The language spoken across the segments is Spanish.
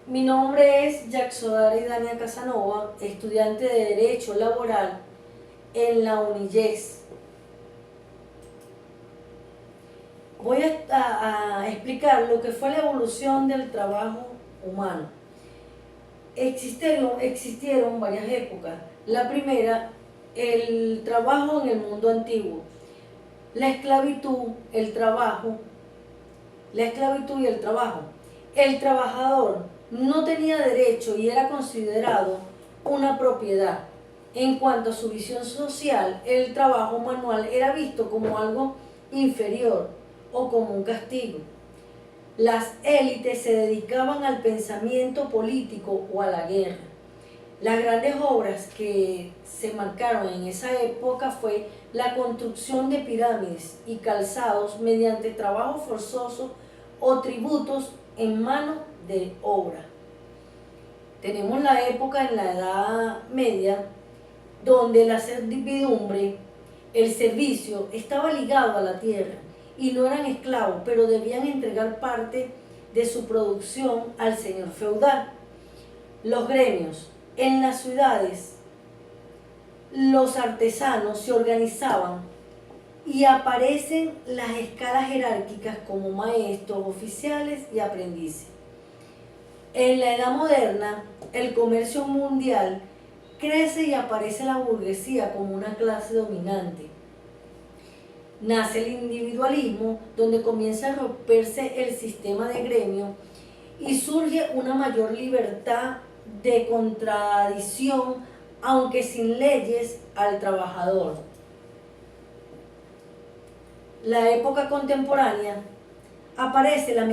Mi nombre es Yaxodari Dania Casanova, estudiante de Derecho Laboral en la UNIYES. Voy a explicar lo que fue la evolución del trabajo humano. Existieron varias épocas. La primera, el trabajo en el mundo antiguo. La esclavitud, el trabajo, la esclavitud y el trabajo. El trabajador no tenía derecho y era considerado una propiedad. En cuanto a su visión social, el trabajo manual era visto como algo inferior o como un castigo. Las élites se dedicaban al pensamiento político o a la guerra. Las grandes obras que se marcaron en esa época fue la construcción de pirámides y calzados mediante trabajo forzoso o tributos en mano de obra. Tenemos la época en la Edad Media, donde la servidumbre, el servicio, estaba ligado a la tierra y no eran esclavos, pero debían entregar parte de su producción al señor feudal. Los gremios. En las ciudades, los artesanos se organizaban y aparecen las escalas jerárquicas como maestros, oficiales y aprendices. En la Edad Moderna, el comercio mundial crece y aparece la burguesía como una clase dominante. Nace el individualismo, donde comienza a romperse el sistema de gremio y surge una mayor libertad de contradicción, aunque sin leyes, al trabajador. La época contemporánea, aparece la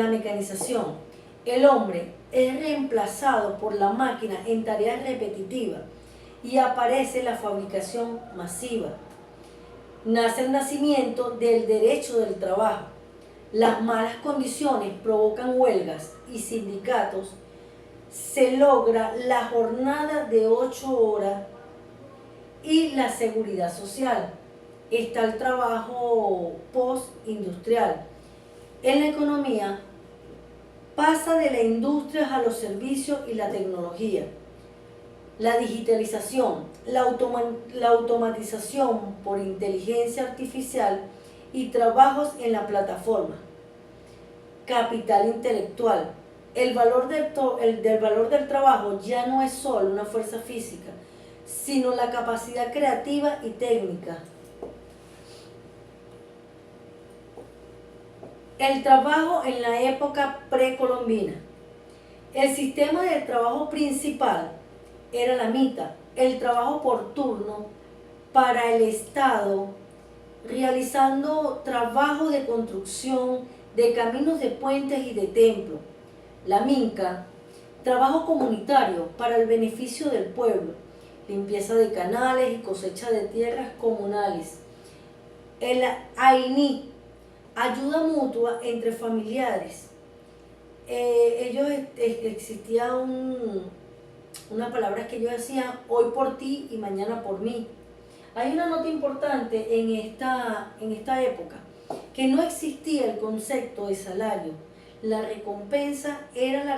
mecanización. El hombre es reemplazado por la máquina en tareas repetitivas y aparece la fabricación masiva. Nace el nacimiento del derecho del trabajo. Las malas condiciones provocan huelgas y sindicatos. Se logra la jornada de 8 horas y la seguridad social. Está el trabajo postindustrial. En la economía, pasa de la industria a los servicios y la tecnología. La digitalización, la automatización por inteligencia artificial y trabajos en la plataforma. Capital intelectual. El valor del trabajo ya no es solo una fuerza física, sino la capacidad creativa y técnica. El trabajo en la época precolombina. El sistema de trabajo principal era la mita, el trabajo por turno para el Estado, realizando trabajo de construcción de caminos, de puentes y de templos. La minca, trabajo comunitario para el beneficio del pueblo, limpieza de canales y cosecha de tierras comunales. El AINI, ayuda mutua entre familiares. Existía una palabra que ellos decían: hoy por ti y mañana por mí. Hay una nota importante en esta época, que no existía el concepto de salario. La recompensa era la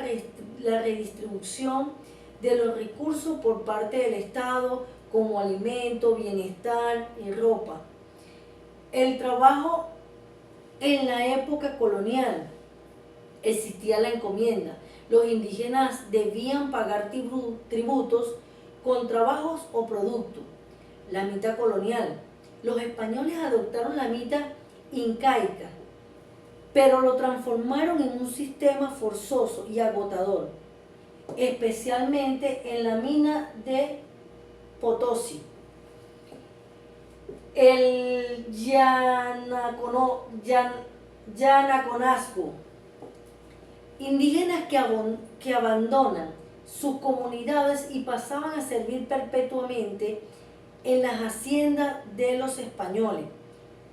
redistribución de los recursos por parte del Estado, como alimento, bienestar y ropa. El trabajo en la época colonial, existía la encomienda. Los indígenas debían pagar tributos con trabajos o productos. La mita colonial. Los españoles adoptaron la mita incaica, pero lo transformaron en un sistema forzoso y agotador, especialmente en la mina de Potosí. El Yanaconazgo. Indígenas que abandonan sus comunidades y pasaban a servir perpetuamente en las haciendas de los españoles.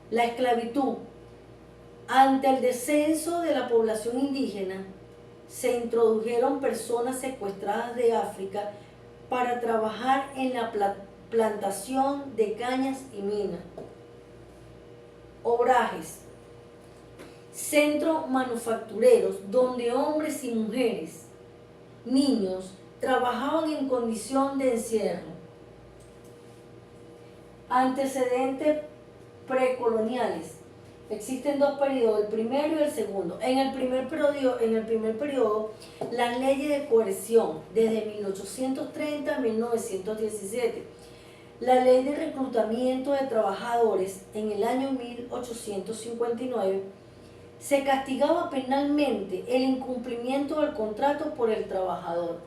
La esclavitud. Ante el descenso de la población indígena, se introdujeron personas secuestradas de África para trabajar en la plantación de cañas y minas. Obrajes. Centros manufactureros donde hombres y mujeres niños trabajaban en condición de encierro. Antecedentes precoloniales. Existen dos periodos, el primero y el segundo. En el primer periodo, las leyes de coerción, desde 1830 a 1917. La ley de reclutamiento de trabajadores en el año 1859, se castigaba penalmente el incumplimiento del contrato por el trabajador.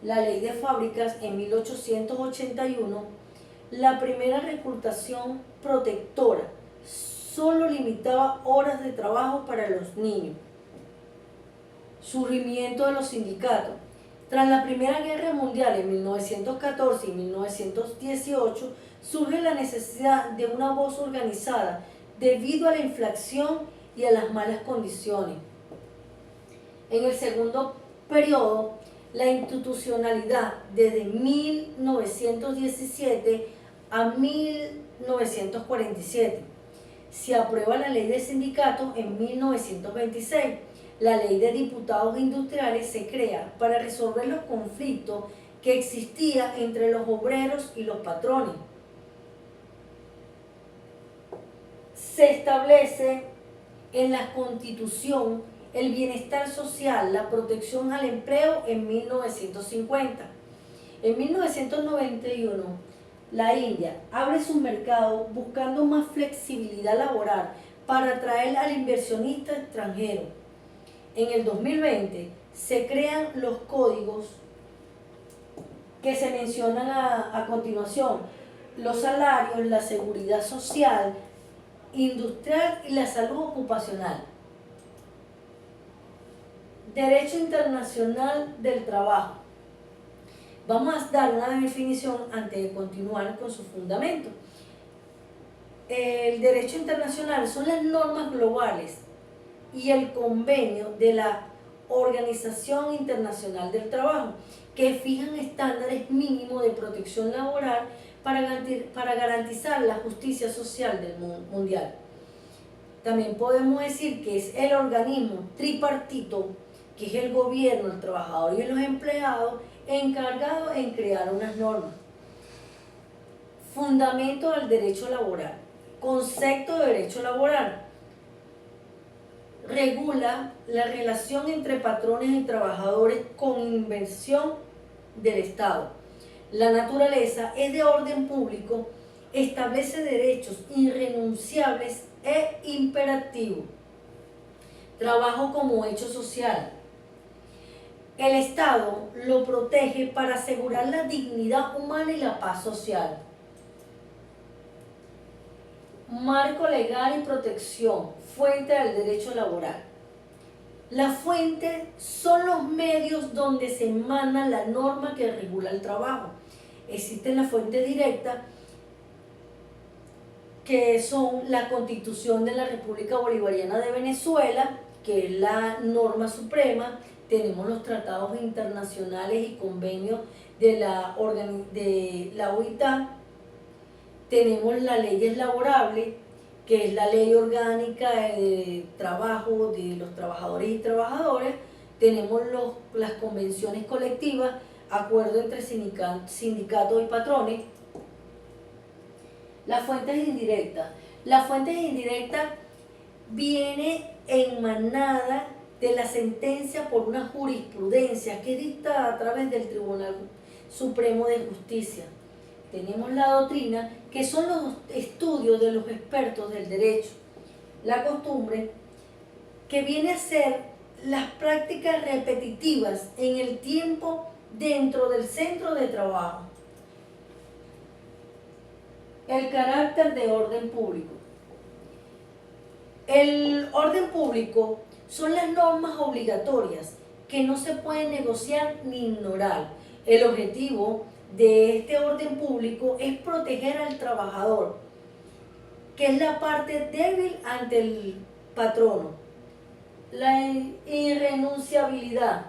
La ley de fábricas en 1881, la primera reclutación protectora, solo limitaba horas de trabajo para los niños. Surgimiento de los sindicatos. Tras la Primera Guerra Mundial en 1914 y 1918, surge la necesidad de una voz organizada debido a la inflación y a las malas condiciones. En el segundo periodo, la institucionalidad desde 1917 a 1947. Se aprueba la ley de sindicatos en 1926. La ley de diputados industriales se crea para resolver los conflictos que existían entre los obreros y los patrones. Se establece en la Constitución el bienestar social, la protección al empleo en 1950. En 1991, la India abre su mercado buscando más flexibilidad laboral para atraer al inversionista extranjero. En el 2020 se crean los códigos que se mencionan a continuación: los salarios, la seguridad social, industrial y la salud ocupacional. Derecho internacional del trabajo. Vamos a dar una definición antes de continuar con su fundamento. El derecho internacional son las normas globales y el convenio de la Organización Internacional del Trabajo, que fijan estándares mínimos de protección laboral para garantizar la justicia social del mundial. También podemos decir que es el organismo tripartito, que es el gobierno, el trabajador y los empleados, encargado en crear unas normas. Fundamento del derecho laboral. Concepto de derecho laboral. Regula la relación entre patrones y trabajadores con invención del Estado. La naturaleza es de orden público, establece derechos irrenunciables e imperativos. Trabajo como hecho social. El Estado lo protege para asegurar la dignidad humana y la paz social. Marco legal y protección, fuente del derecho laboral. La fuente son los medios donde se emana la norma que regula el trabajo. Existen las fuentes directas, que son la Constitución de la República Bolivariana de Venezuela, que es la norma suprema. Tenemos los tratados internacionales y convenios de la OIT. Tenemos las leyes laborables, que es la ley orgánica de trabajo de los trabajadores y trabajadoras. Tenemos las convenciones colectivas, acuerdo entre sindicatos y patrones. Las fuentes indirectas. Las fuentes indirectas viene emanada de la sentencia por una jurisprudencia que es dictada a través del Tribunal Supremo de Justicia. Tenemos la doctrina, que son los estudios de los expertos del derecho. La costumbre, que viene a ser las prácticas repetitivas en el tiempo dentro del centro de trabajo. El carácter de orden público. El orden público son las normas obligatorias que no se pueden negociar ni ignorar. El objetivo de este orden público es proteger al trabajador, que es la parte débil ante el patrono. La irrenunciabilidad.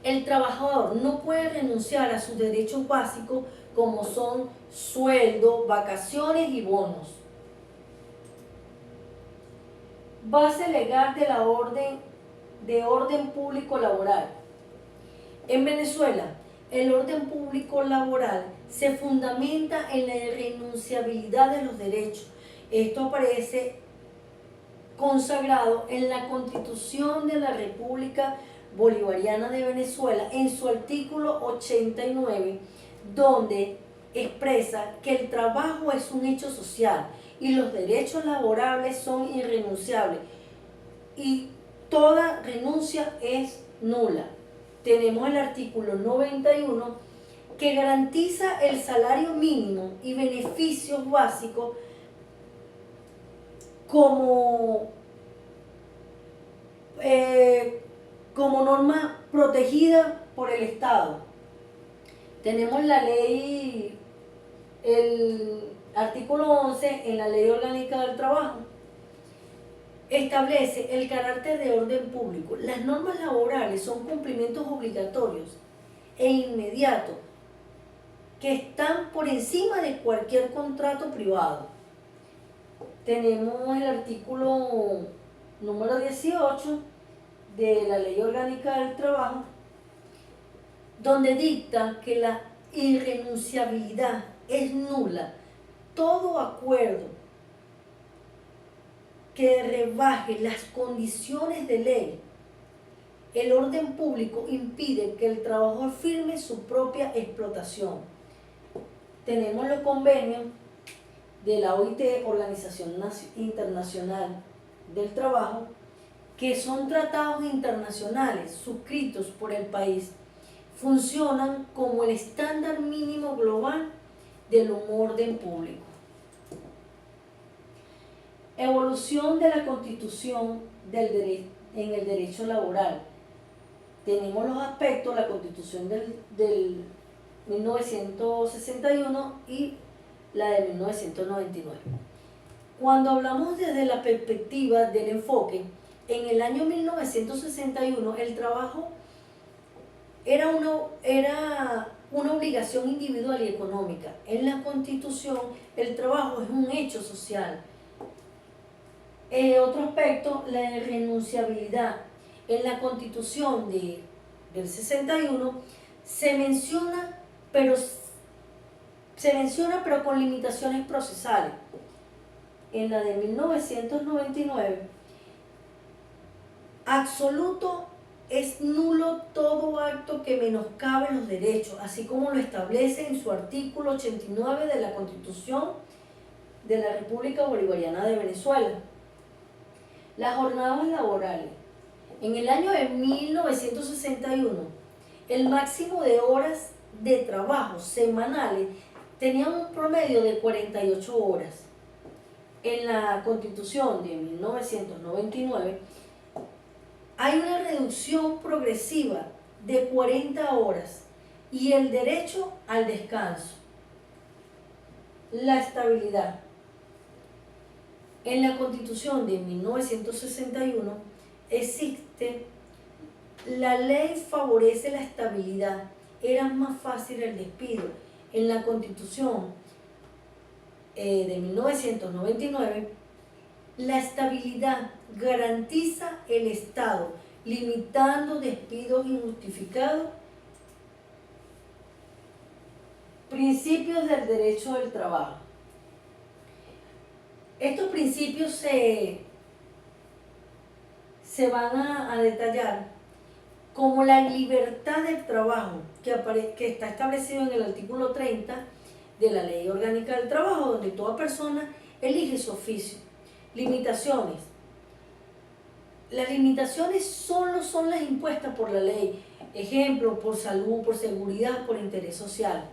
El trabajador no puede renunciar a sus derechos básicos, como son sueldo, vacaciones y bonos. Base legal de orden público laboral. En Venezuela, el orden público laboral se fundamenta en la irrenunciabilidad de los derechos. Esto aparece consagrado en la Constitución de la República Bolivariana de Venezuela, en su artículo 89, donde expresa que el trabajo es un hecho social y los derechos laborables son irrenunciables y toda renuncia es nula. Tenemos el artículo 91 que garantiza el salario mínimo y beneficios básicos como, como norma protegida por el Estado. Tenemos la ley, el artículo 11 en la Ley Orgánica del Trabajo, establece el carácter de orden público. Las normas laborales son cumplimientos obligatorios e inmediatos que están por encima de cualquier contrato privado. Tenemos el artículo número 18 de la Ley Orgánica del Trabajo, donde dicta que la irrenunciabilidad es nula. Todo acuerdo que rebaje las condiciones de ley, el orden público impide que el trabajador firme su propia explotación. Tenemos los convenios de la OIT, Organización Internacional del Trabajo, que son tratados internacionales suscritos por el país. Funcionan como el estándar mínimo global del orden público. Evolución de la Constitución en el derecho laboral. Tenemos los aspectos, la Constitución del 1961 y la de 1999. Cuando hablamos desde la perspectiva del enfoque, en el año 1961 el trabajo era una obligación individual y económica. En la Constitución el trabajo es un hecho social. Otro aspecto, la irrenunciabilidad. En la Constitución del 61 se menciona, pero con limitaciones procesales. En la de 1999, absoluto es nulo todo acto que menoscabe los derechos, así como lo establece en su artículo 89 de la Constitución de la República Bolivariana de Venezuela. Las jornadas laborales. En el año de 1961, el máximo de horas de trabajo semanales tenía un promedio de 48 horas. En la Constitución de 1999 hay una reducción progresiva de 40 horas y el derecho al descanso. La estabilidad. En la Constitución de 1961 existe, la ley favorece la estabilidad, era más fácil el despido. En la Constitución de 1999, la estabilidad garantiza el Estado, limitando despidos injustificados. Principios del derecho del trabajo. Estos principios se van a detallar como la libertad del trabajo, que está establecido en el artículo 30 de la Ley Orgánica del Trabajo, donde toda persona elige su oficio. Limitaciones. Las limitaciones solo son las impuestas por la ley. Ejemplo, por salud, por seguridad, por interés social.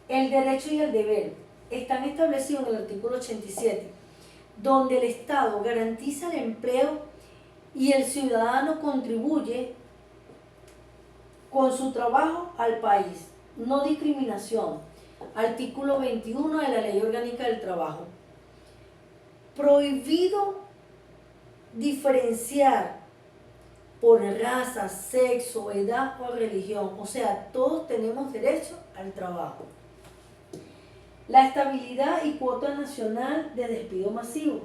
El derecho y el deber están establecidos en el artículo 87, donde el Estado garantiza el empleo y el ciudadano contribuye con su trabajo al país. No discriminación. Artículo 21 de la Ley Orgánica del Trabajo. Prohibido diferenciar por raza, sexo, edad o religión. O sea, todos tenemos derecho al trabajo. La estabilidad y cuota nacional de despido masivo.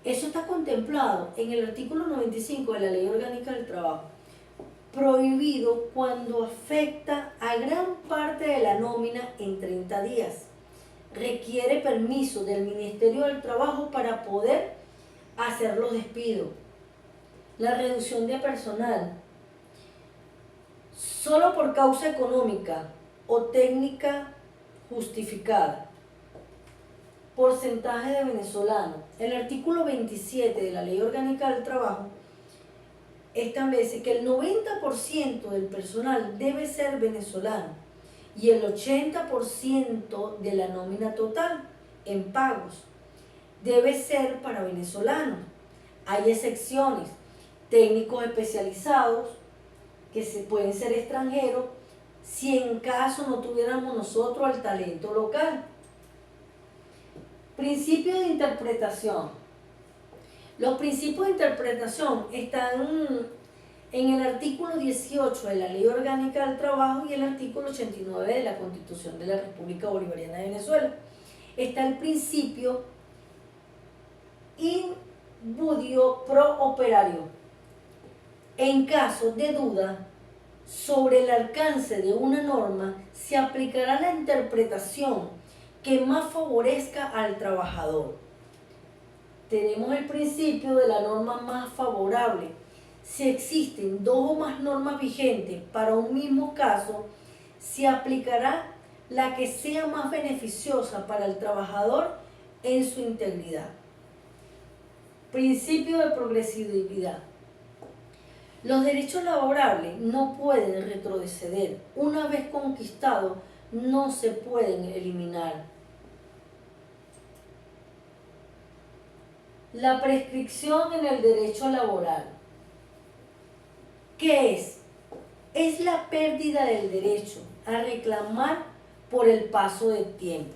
Eso está contemplado en el artículo 95 de la Ley Orgánica del Trabajo. prohibido cuando afecta a gran parte de la nómina en 30 días. Requiere permiso del Ministerio del Trabajo para poder hacer los despidos. La reducción de personal, solo por causa económica o técnica justificada. Porcentaje de venezolanos. El artículo 27 de la Ley Orgánica del Trabajo establece que el 90% del personal debe ser venezolano y el 80% de la nómina total en pagos debe ser para venezolanos. Hay excepciones, técnicos especializados que pueden ser extranjeros si en caso no tuviéramos nosotros el talento local. Principio de interpretación. Los principios de interpretación están en el artículo 18 de la Ley Orgánica del Trabajo y el artículo 89 de la Constitución de la República Bolivariana de Venezuela. Está el principio in budio pro operario. En caso de duda sobre el alcance de una norma, se aplicará la interpretación que más favorezca al trabajador. Tenemos el principio de la norma más favorable. Si existen dos o más normas vigentes para un mismo caso, se aplicará la que sea más beneficiosa para el trabajador en su integridad. Principio de progresividad. Los derechos laborables no pueden retroceder. Una vez conquistados, no se pueden eliminar. La prescripción en el derecho laboral. ¿Qué es? Es la pérdida del derecho a reclamar por el paso del tiempo.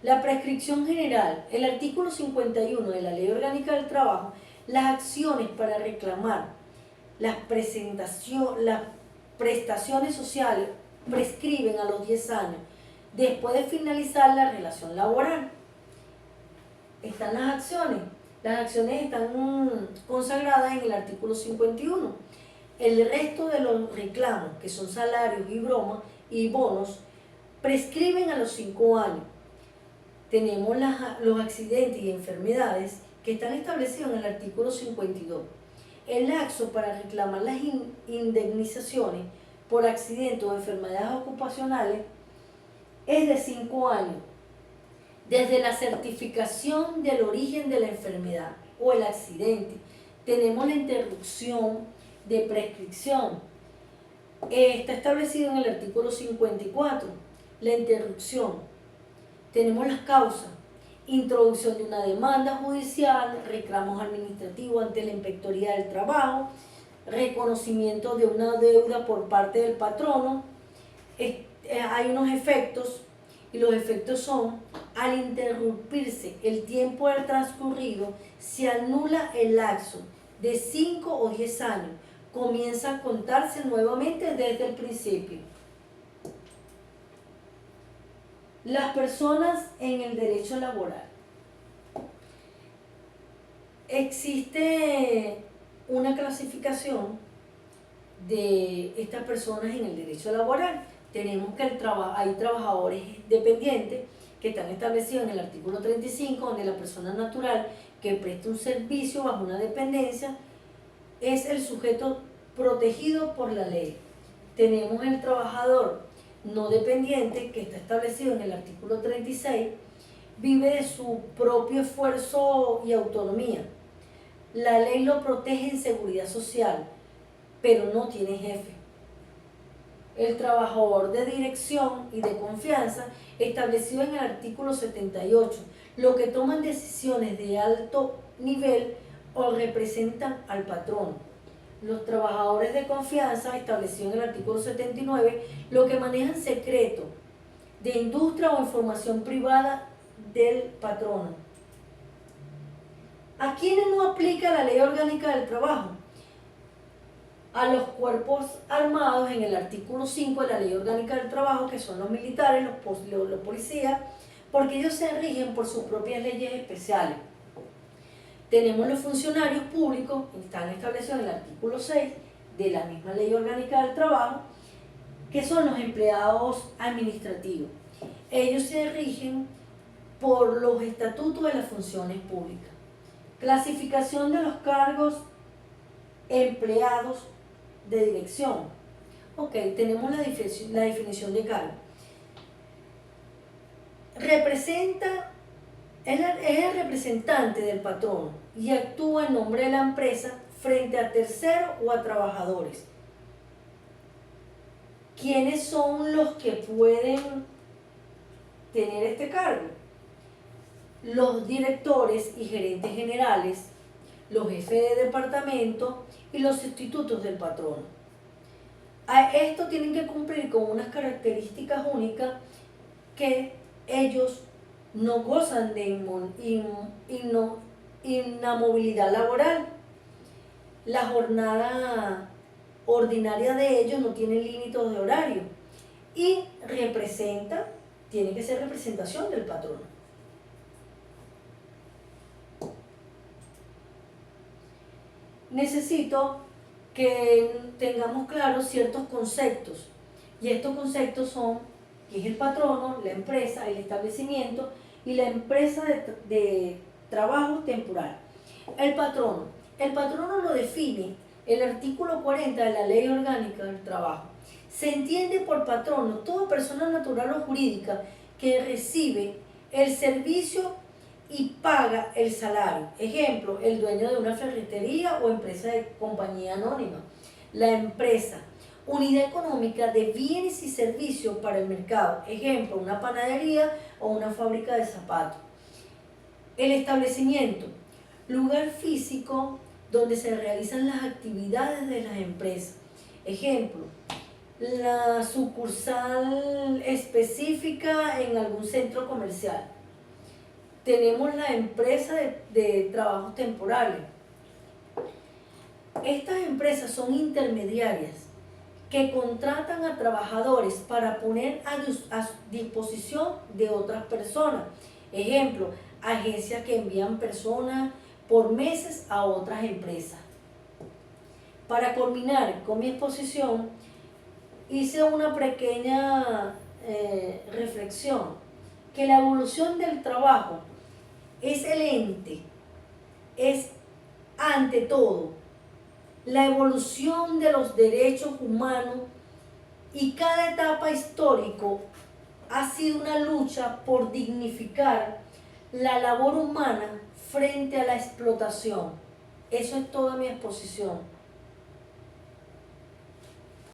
La prescripción general, el artículo 51 de la Ley Orgánica del Trabajo, las acciones para reclamar las prestaciones sociales prescriben a los 10 años después de finalizar la relación laboral. Están las acciones. Las acciones están consagradas en el artículo 51. El resto de los reclamos, que son salarios y bromas y bonos, prescriben a los 5 años. Tenemos los accidentes y enfermedades que están establecidos en el artículo 52. El lapso para reclamar las indemnizaciones por accidentes o enfermedades ocupacionales es de 5 años, desde la certificación del origen de la enfermedad o el accidente. Tenemos la interrupción de prescripción. Está establecido en el artículo 54. La interrupción. Tenemos las causas. Introducción de una demanda judicial, reclamos administrativos ante la Inspectoría del Trabajo, reconocimiento de una deuda por parte del patrono. Hay unos efectos y los efectos son: al interrumpirse el tiempo del transcurrido, se anula el lapso de 5 o 10 años. Comienza a contarse nuevamente desde el principio. Las personas en el derecho laboral. Existe una clasificación de estas personas en el derecho laboral. Tenemos que hay trabajadores dependientes que están establecidos en el artículo 35, donde la persona natural que presta un servicio bajo una dependencia es el sujeto protegido por la ley. Tenemos el trabajador no dependiente, que está establecido en el artículo 36, vive de su propio esfuerzo y autonomía. La ley lo protege en seguridad social, pero no tiene jefe. El trabajador de dirección y de confianza, establecido en el artículo 78, lo que toman decisiones de alto nivel o representan al patrón. Los trabajadores de confianza, establecido en el artículo 79, lo que manejan secreto de industria o información privada del patrono. ¿A quiénes no aplica la Ley Orgánica del Trabajo? A los cuerpos armados en el artículo 5 de la Ley Orgánica del Trabajo, que son los militares, los policías, porque ellos se rigen por sus propias leyes especiales. Tenemos los funcionarios públicos, están establecidos en el artículo 6 de la misma Ley Orgánica del Trabajo, que son los empleados administrativos. Ellos se rigen por los estatutos de las funciones públicas. Clasificación de los cargos empleados de dirección. Ok, tenemos la definición de cargo. Es el representante del patrono y actúa en nombre de la empresa frente a terceros o a trabajadores. ¿Quiénes son los que pueden tener este cargo? Los directores y gerentes generales, los jefes de departamento y los sustitutos del patrono. A esto tienen que cumplir con unas características únicas, que ellos no gozan de inamovilidad laboral. La jornada ordinaria de ellos no tiene límites de horario y tiene que ser representación del patrono. Necesito que tengamos claros ciertos conceptos, y estos conceptos son: ¿qué es el patrono, la empresa, el establecimiento y la empresa de trabajo temporal? El patrono lo define el artículo 40 de la Ley Orgánica del Trabajo. Se entiende por patrono toda persona natural o jurídica que recibe el servicio y paga el salario. Ejemplo, el dueño de una ferretería o empresa de compañía anónima. La empresa, unidad económica de bienes y servicios para el mercado. Ejemplo, una panadería o una fábrica de zapatos. El establecimiento, lugar físico donde se realizan las actividades de las empresas. Ejemplo, la sucursal específica en algún centro comercial. Tenemos la empresa de trabajos temporales. Estas empresas son intermediarias que contratan a trabajadores para poner a disposición de otras personas. Ejemplo, agencias que envían personas por meses a otras empresas. Para culminar con mi exposición, hice una pequeña reflexión, que la evolución del trabajo es ante todo la evolución de los derechos humanos, y cada etapa histórica ha sido una lucha por dignificar la labor humana frente a la explotación. Eso es toda mi exposición.